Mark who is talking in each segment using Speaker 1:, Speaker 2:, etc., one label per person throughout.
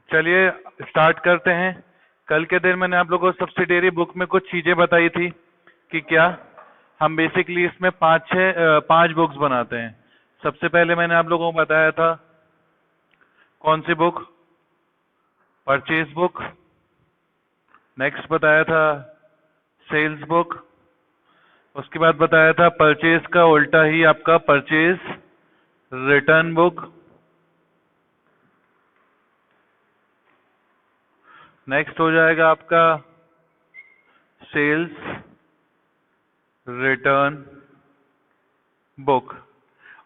Speaker 1: चलिए स्टार्ट करते हैं। कल के दिन मैंने आप लोगों को सब्सिडियरी बुक में कुछ चीजें बताई थी कि क्या हम बेसिकली इसमें पांच बुक्स बनाते हैं। सबसे पहले मैंने आप लोगों को बताया था कौन सी बुक, परचेज बुक। नेक्स्ट बताया था सेल्स बुक। उसके बाद बताया था परचेज का उल्टा ही आपका परचेज रिटर्न बुक। नेक्स्ट हो जाएगा आपका सेल्स रिटर्न बुक।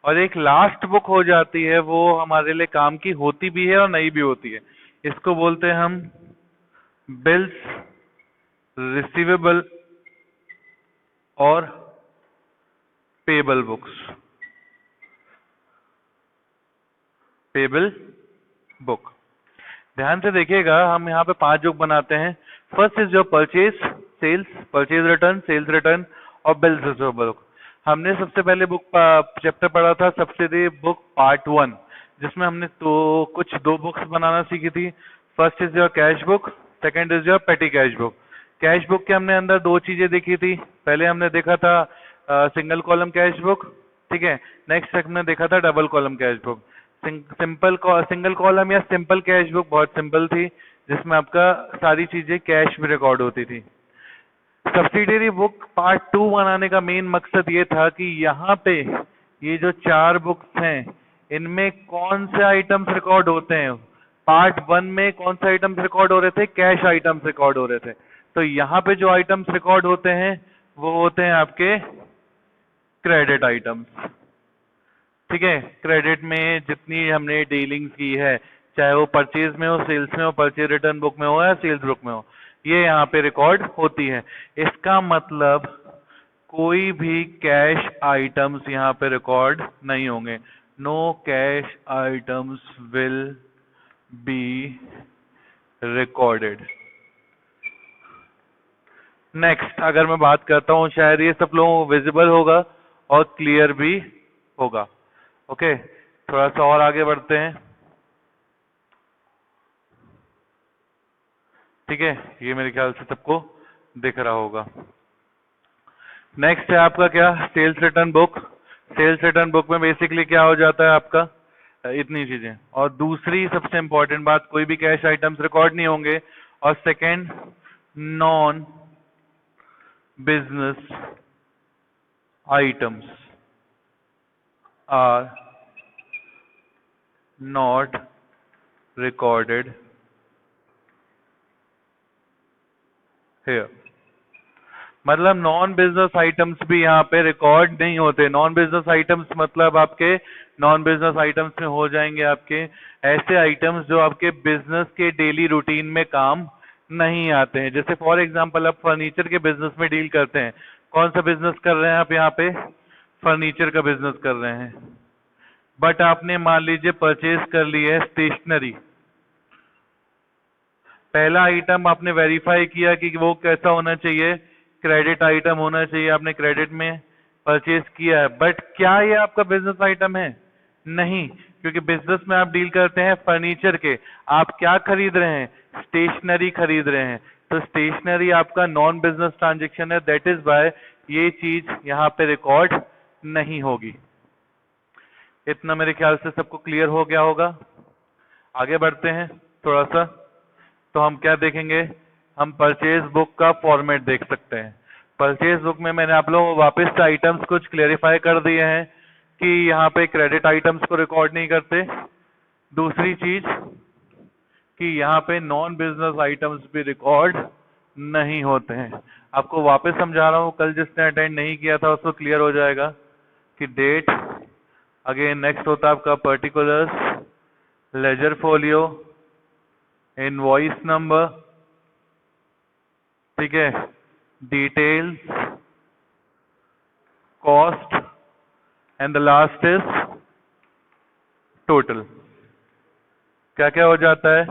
Speaker 1: और एक लास्ट बुक हो जाती है, वो हमारे लिए काम की होती भी है और नहीं भी होती है। इसको बोलते हैं हम बिल्स रिसीवेबल और पेबल बुक्स। Payable book. ध्यान से देखिएगा, हम यहाँ पे पांच बुक बनाते हैं। First is your purchase sales, purchase return, sales return और बिल्स रिसीवेबल बुक। हमने सबसे पहले बुक चैप्टर पढ़ा था सब्सिडी बुक पार्ट 1, जिसमें हमने कुछ दो बुक्स बनाना सीखी थी। First is your cash book, second is your पेटी कैश बुक। कैश बुक के हमने अंदर दो चीजें देखी थी। पहले हमने देखा था सिंगल कॉलम कैश बुक, ठीक है। नेक्स्ट हमने देखा था double column cash book. Single column या सिंपल कैश बुक बहुत सिंपल थी, जिसमें आपका सारी चीजें कैश में रिकॉर्ड होती थी। सब्सिडियरी बुक पार्ट 2 बनाने का मेन मकसद ये था कि यहाँ पे ये जो चार बुक्स हैं, इनमें कौन से आइटम्स रिकॉर्ड होते हैं। पार्ट 1 में कौन से आइटम्स रिकॉर्ड हो रहे थे, कैश आइटम्स रिकॉर्ड हो रहे थे। तो यहाँ पे जो आइटम्स रिकॉर्ड होते हैं वो होते हैं आपके क्रेडिट आइटम्स, ठीक है। क्रेडिट में जितनी हमने डीलिंग्स की है, चाहे वो परचेज में हो, सेल्स में हो, परचेज रिटर्न बुक में हो या सेल्स बुक में हो, ये यहाँ पे रिकॉर्ड होती है। इसका मतलब कोई भी कैश आइटम्स यहाँ पे रिकॉर्ड नहीं होंगे। No cash items will be recorded. Next अगर मैं बात करता हूँ, शायद ये सब लोगों को विजिबल होगा और क्लियर भी होगा। ओके, थोड़ा सा और आगे बढ़ते हैं, ठीक है। ये मेरे ख्याल से सबको दिख रहा होगा। नेक्स्ट है आपका क्या, sales return book. Sales return book में बेसिकली क्या हो जाता है आपका, इतनी चीजें। और दूसरी सबसे इंपॉर्टेंट बात, कोई भी कैश आइटम्स रिकॉर्ड नहीं होंगे। और second, non business items are not recorded here. मतलब नॉन बिजनेस आइटम्स भी यहाँ पे रिकॉर्ड नहीं होते। नॉन बिजनेस आइटम्स मतलब आपके नॉन बिजनेस आइटम्स में हो जाएंगे आपके ऐसे आइटम्स जो आपके बिजनेस के डेली रूटीन में काम नहीं आते हैं। जैसे फॉर एग्जांपल आप फर्नीचर के बिजनेस में डील करते हैं। कौन सा बिजनेस कर रहे हैं आप यहाँ पे, फर्नीचर का बिजनेस कर रहे हैं। बट आपने मान लीजिए परचेज कर ली है स्टेशनरी। पहला आइटम आपने वेरीफाई किया कि वो कैसा होना चाहिए, क्रेडिट आइटम होना चाहिए। आपने क्रेडिट में परचेज किया है, बट क्या ये आपका बिजनेस आइटम है? नहीं, क्योंकि बिजनेस में आप डील करते हैं फर्नीचर के। आप क्या खरीद रहे हैं, स्टेशनरी खरीद रहे हैं। तो स्टेशनरी आपका नॉन बिजनेस ट्रांजेक्शन है, दैट इज बाय ये चीज यहाँ पे रिकॉर्ड नहीं होगी। इतना मेरे ख्याल से सबको क्लियर हो गया होगा। आगे बढ़ते हैं थोड़ा सा, तो हम क्या देखेंगे, हम परचेज बुक का फॉर्मेट देख सकते हैं। परचेज बुक में मैंने आप लोगों को वापस से आइटम्स कुछ क्लेरिफाई कर दिए हैं कि यहाँ पे क्रेडिट आइटम्स को रिकॉर्ड नहीं करते। दूसरी चीज कि यहाँ पे नॉन बिजनेस आइटम्स भी रिकॉर्ड नहीं होते हैं। आपको वापस समझा रहा हूँ, कल जिसने अटेंड नहीं किया था उसको क्लियर हो जाएगा कि डेट, अगेन नेक्स्ट होता है आपका particulars, ledger folio, invoice number, ठीक है, details, cost and the last is total. क्या क्या हो जाता है,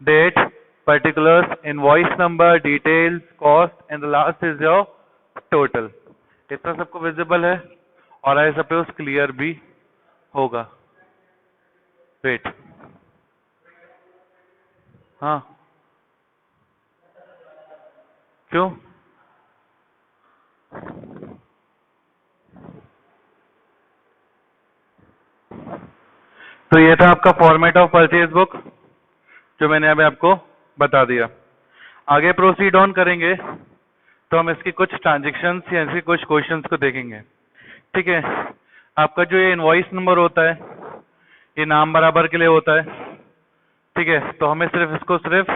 Speaker 1: date, particulars, invoice number, details, cost and the last is your total. इतना सबको विजिबल है और आई सपोज क्लियर भी होगा। वेट, हाँ क्यों? तो ये था आपका फॉर्मेट ऑफ परचेज बुक जो मैंने अभी आपको बता दिया। आगे प्रोसीड ऑन करेंगे तो हम इसकी कुछ ट्रांजेक्शन्स या इसके कुछ क्वेश्चंस को देखेंगे। ठीक है, आपका जो ये इनवॉइस नंबर होता है ये नाम बराबर के लिए होता है। ठीक है, तो हमें सिर्फ इसको सिर्फ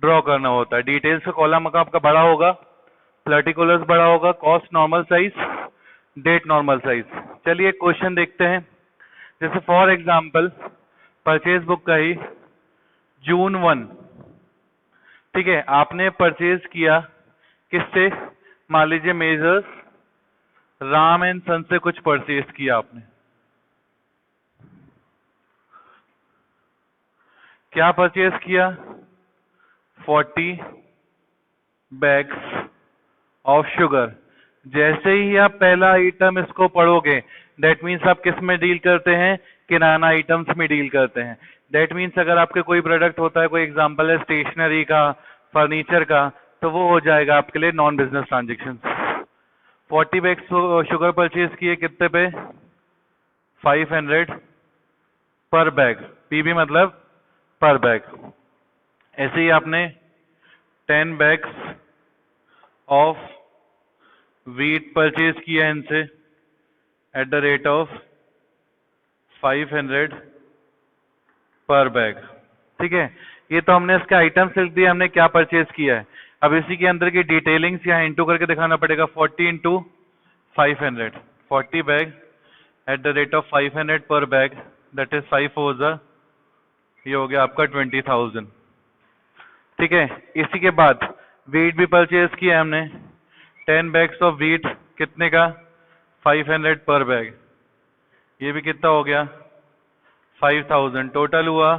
Speaker 1: ड्रॉ करना होता है। डिटेल्स का कॉलम का आपका बड़ा होगा, पर्टिकुलर्स बड़ा होगा, cost normal size, date normal size. चलिए क्वेश्चन देखते हैं। जैसे फॉर एग्जांपल परचेज बुक का ही जून 1, ठीक है, आपने परचेज किया किससे? मान लीजिए मेजर्स राम एंड सन से कुछ परचेज किया आपने। क्या परचेज किया? 40 बैग्स ऑफ शुगर। जैसे ही आप पहला आइटम इसको पढ़ोगे, दैट मीन्स आप किस में डील करते हैं? किराना आइटम्स में डील करते हैं। दैट मीन्स अगर आपके कोई प्रोडक्ट होता है, कोई एग्जांपल है स्टेशनरी का, फर्नीचर का, तो वो हो जाएगा आपके लिए non business transaction. 40 bags sugar purchase किए कितने पे? 500 पर बैग, पीबी मतलब पर बैग। ऐसे ही आपने 10 बैग्स ऑफ वीट परचेज किया इनसे एट द रेट ऑफ 500 पर बैग। ठीक है, ये तो हमने इसके आइटम्स लिख दिए, हमने क्या परचेज किया है। अब इसी के अंदर की डिटेलिंग्स यहाँ इंटू करके दिखाना पड़ेगा। 40 into 500, 40 bag at the rate of 500 पर बैग, दैट इज 5 4 ज़ा, ये हो गया आपका 20,000। ठीक है, इसी के बाद वीट भी परचेज किया है हमने, 10 बैग्स ऑफ वीट, कितने का? 500 पर बैग, ये भी कितना हो गया? 5,000। टोटल हुआ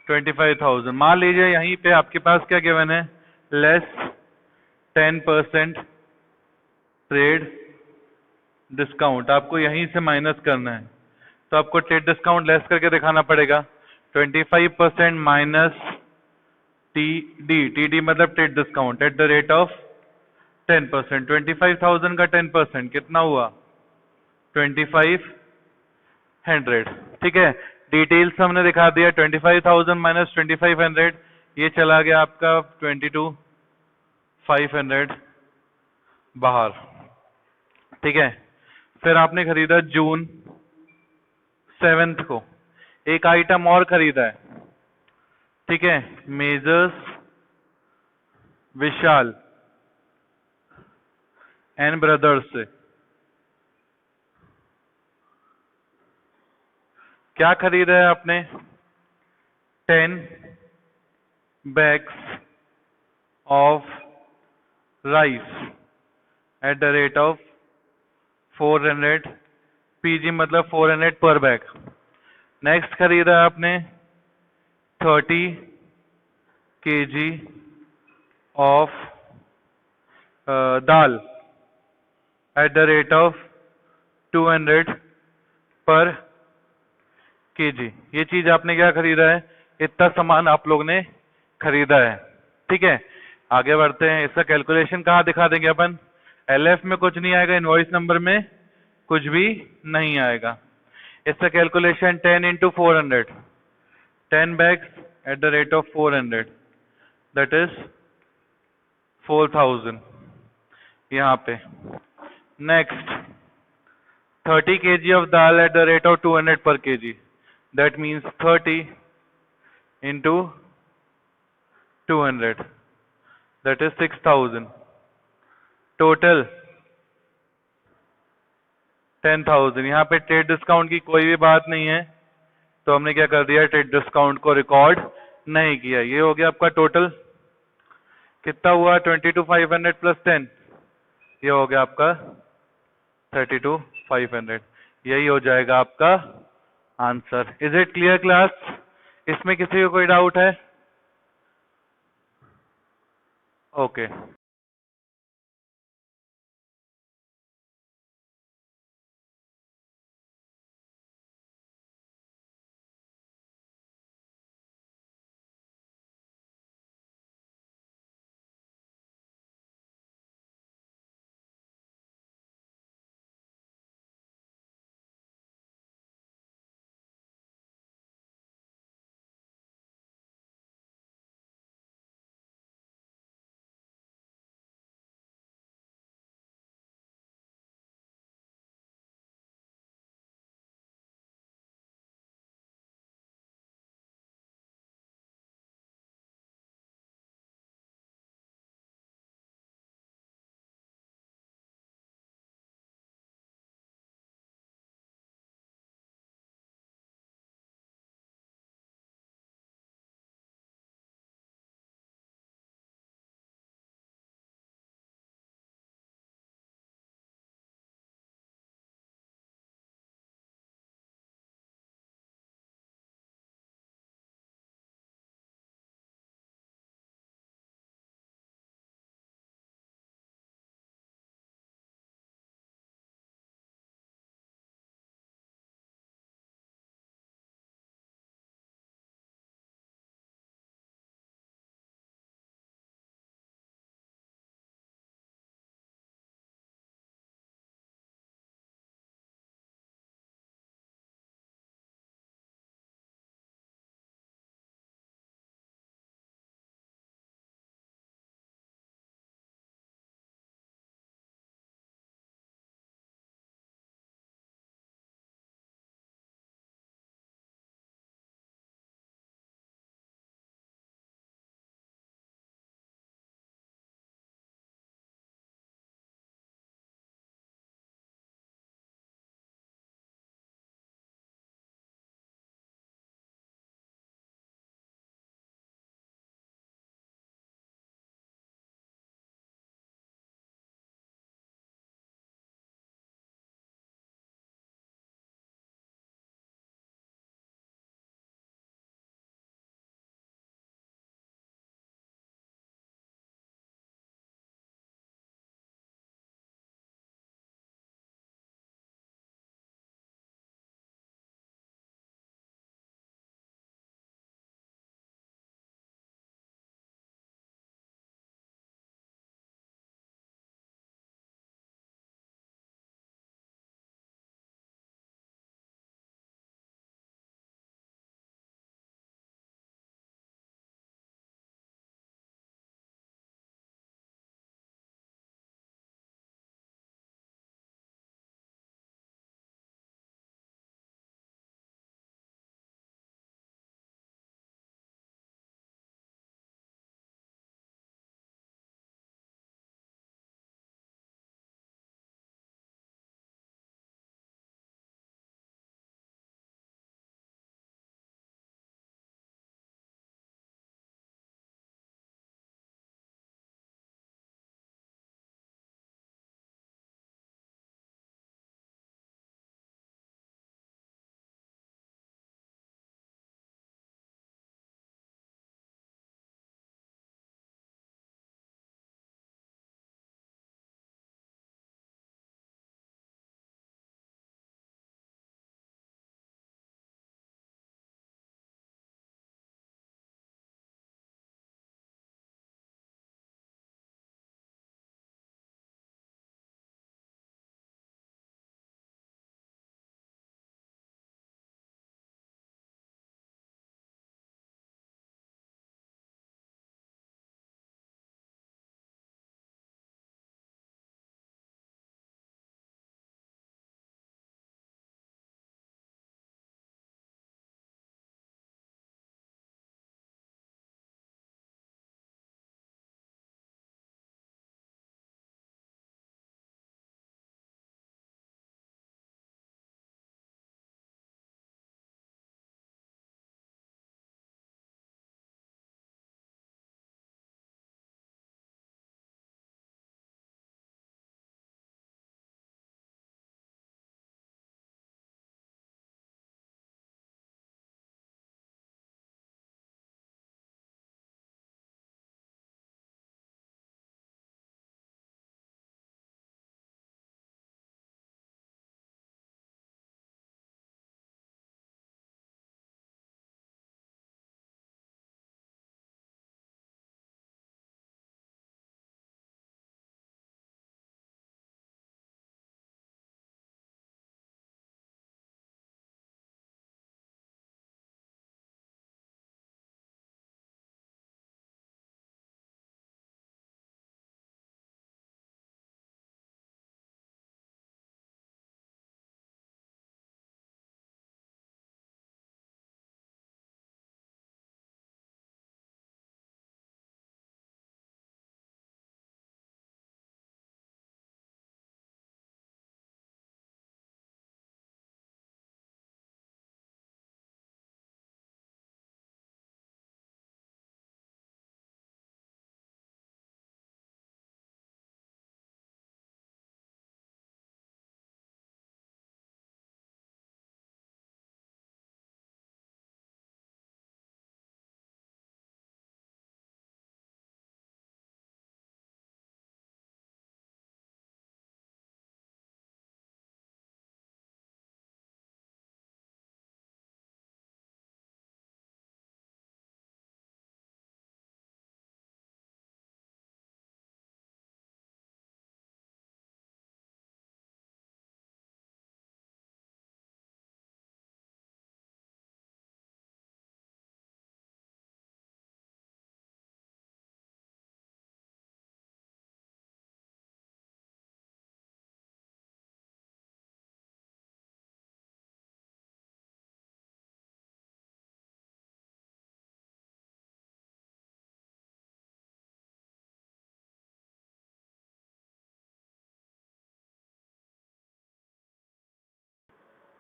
Speaker 1: 25,000। मान लीजिए यहीं पे आपके पास क्या गिवन है? Less 10% trade discount. आपको यहीं से माइनस करना है, तो आपको ट्रेड डिस्काउंट लेस करके दिखाना पड़ेगा। 25% माइनस टी डी मतलब trade discount at the rate of 10%। 25,000 का 10% कितना हुआ? 2500। ठीक है, डिटेल्स हमने दिखा दिया। 25,000 माइनस 2500, ये चला गया आपका 22,500 बाहर। ठीक है, फिर आपने खरीदा जून 7 को एक आइटम और खरीदा है। ठीक है, मेजर्स विशाल एंड ब्रदर्स से क्या खरीदा है आपने? 10 bags of rice at the rate of 400 PG मतलब 400 पर बैग। नेक्स्ट खरीदा है आपने 30 KG of dal at the rate of 200 पर केजी। ये चीज आपने क्या खरीदा है? इतना सामान आप लोग ने खरीदा है। ठीक है, आगे बढ़ते हैं। इसका कैलकुलेशन कहाँ दिखा देंगे अपन? एलएफ में कुछ नहीं आएगा, इनवॉइस नंबर में कुछ भी नहीं आएगा। इसका calculation 10 into 400, 10 bags at the rate of 400, that is 4,000 यहाँ पे। Next 30 KG of dal at the rate of 200 पर KG, that means 30 into 200, that is 6,000। Total 10,000। यहाँ पे ट्रेड डिस्काउंट की कोई भी बात नहीं है, तो हमने क्या कर दिया? ट्रेड डिस्काउंट को रिकॉर्ड नहीं किया। ये हो गया आपका टोटल कितना हुआ? 22,500 प्लस 10, ये हो गया आपका 32,500। यही हो जाएगा आपका answer. Is it clear class? इसमें किसी को कोई डाउट है? ओके।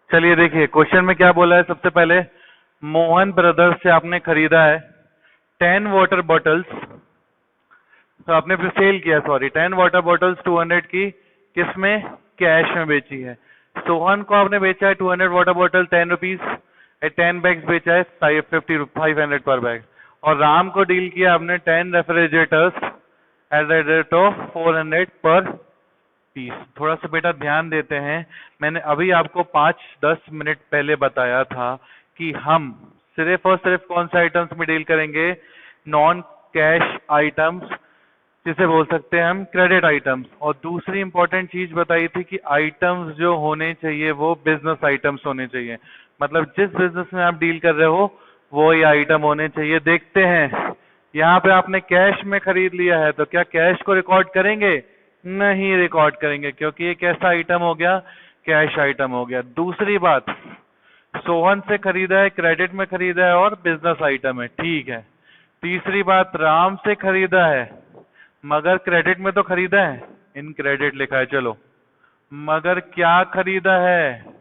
Speaker 1: चलिए देखिए क्वेश्चन में क्या बोला है। सबसे पहले मोहन ब्रदर्स से आपने खरीदा है 10 वाटर बॉटल्स, तो आपने फिर सेल किया, सॉरी 10 वाटर बॉटल्स 200 की, किसमें, कैश में बेची है। सोहन को आपने बेचा है 200 वाटर बॉटल 10 रुपीज, 10 बैग्स बेचा है 500 पर बैग। और राम को डील किया आपने 10 refrigerators at the rate of 400 पर पीस। थोड़ा सा बेटा ध्यान देते हैं, मैंने अभी आपको 5-10 मिनट पहले बताया था कि हम सिर्फ और सिर्फ कौन से आइटम्स में डील करेंगे, नॉन कैश आइटम्स, जिसे बोल सकते हैं हम क्रेडिट आइटम्स। और दूसरी इंपॉर्टेंट चीज बताई थी कि आइटम्स जो होने चाहिए वो बिजनेस आइटम्स होने चाहिए, मतलब जिस बिजनेस में आप डील कर रहे हो वो ये आइटम होने चाहिए। देखते हैं यहाँ पे आपने कैश में खरीद लिया है, तो क्या कैश को रिकॉर्ड करेंगे, नहीं रिकॉर्ड करेंगे, क्योंकि ये कैसा आइटम हो गया, कैश आइटम हो गया। दूसरी बात, सोहन से खरीदा है, क्रेडिट में खरीदा है और बिजनेस आइटम है, ठीक है। तीसरी बात, राम से खरीदा है मगर क्रेडिट में तो खरीदा है, इन क्रेडिट लिखा है, चलो, मगर क्या खरीदा है,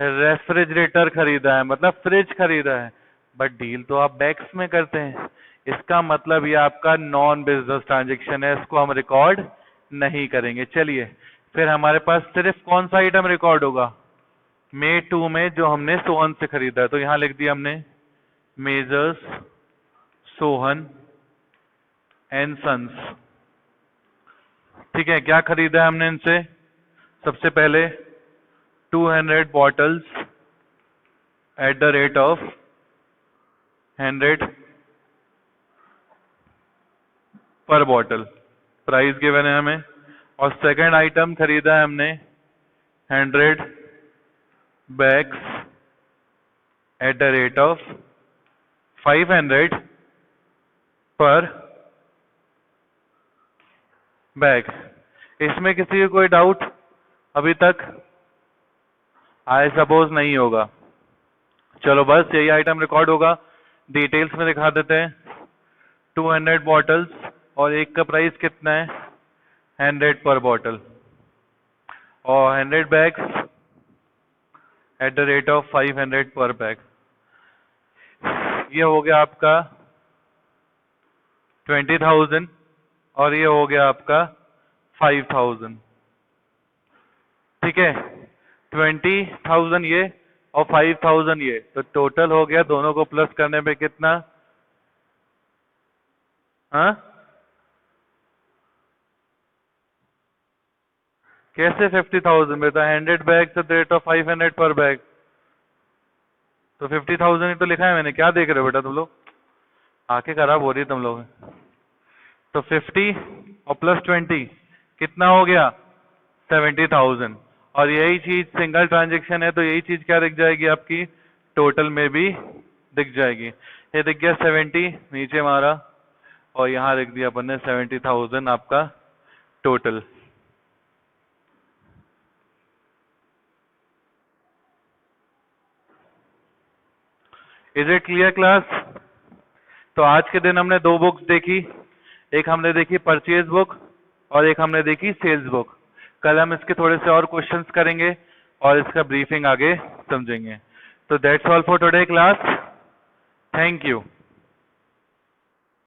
Speaker 1: रेफ्रिजरेटर खरीदा है, मतलब फ्रिज खरीदा है, बट डील तो आप बैग्स में करते हैं, इसका मतलब ये आपका नॉन बिजनेस ट्रांजेक्शन है, इसको हम रिकॉर्ड नहीं करेंगे। चलिए फिर हमारे पास सिर्फ कौन सा आइटम रिकॉर्ड होगा, मे 2 में जो हमने सोहन से खरीदा है, तो यहां लिख दिया हमने मेजर्स सोहन एंड सन्स। ठीक है, क्या खरीदा है हमने इनसे, सबसे पहले 200 bottles at the rate of 100 पर बॉटल, प्राइस गिवन है हमें। और सेकंड आइटम खरीदा है हमने 100 bags at the rate of 500 पर बैग। इसमें किसी को कोई डाउट अभी तक, आई सपोज नहीं होगा। चलो बस यही आइटम रिकॉर्ड होगा, डिटेल्स में दिखा देते हैं। 200 बॉटल्स और एक का प्राइस कितना है, 100 पर बॉटल, और 100 bags at the rate of 500 पर बैग। ये हो गया आपका 20,000 और ये हो गया आपका 5,000। ठीक है, 20,000 ये और 5,000 ये, तो टोटल हो गया, दोनों को प्लस करने पे कितना, हाँ कैसे 50,000 बेटा, 100 bag at the rate of 500 पर बैग, तो 50,000 ही तो लिखा है मैंने, क्या देख रहे हो बेटा तुम लोग, आंखें खराब हो रही है तुम लोग। तो 50 और प्लस 20 कितना हो गया, 70,000। और यही चीज सिंगल ट्रांजेक्शन है, तो यही चीज क्या दिख जाएगी आपकी, टोटल में भी दिख जाएगी। ये दिख गया 70 नीचे मारा, और यहाँ लिख दिया अपन ने 70,000 आपका total. Is it clear class. तो आज के दिन हमने 2 बुक्स देखी, एक हमने देखी परचेज बुक और एक हमने देखी सेल्स बुक। कल हम इसके थोड़े से और क्वेश्चंस करेंगे और इसका ब्रीफिंग आगे समझेंगे। तो that's all for today class, thank you.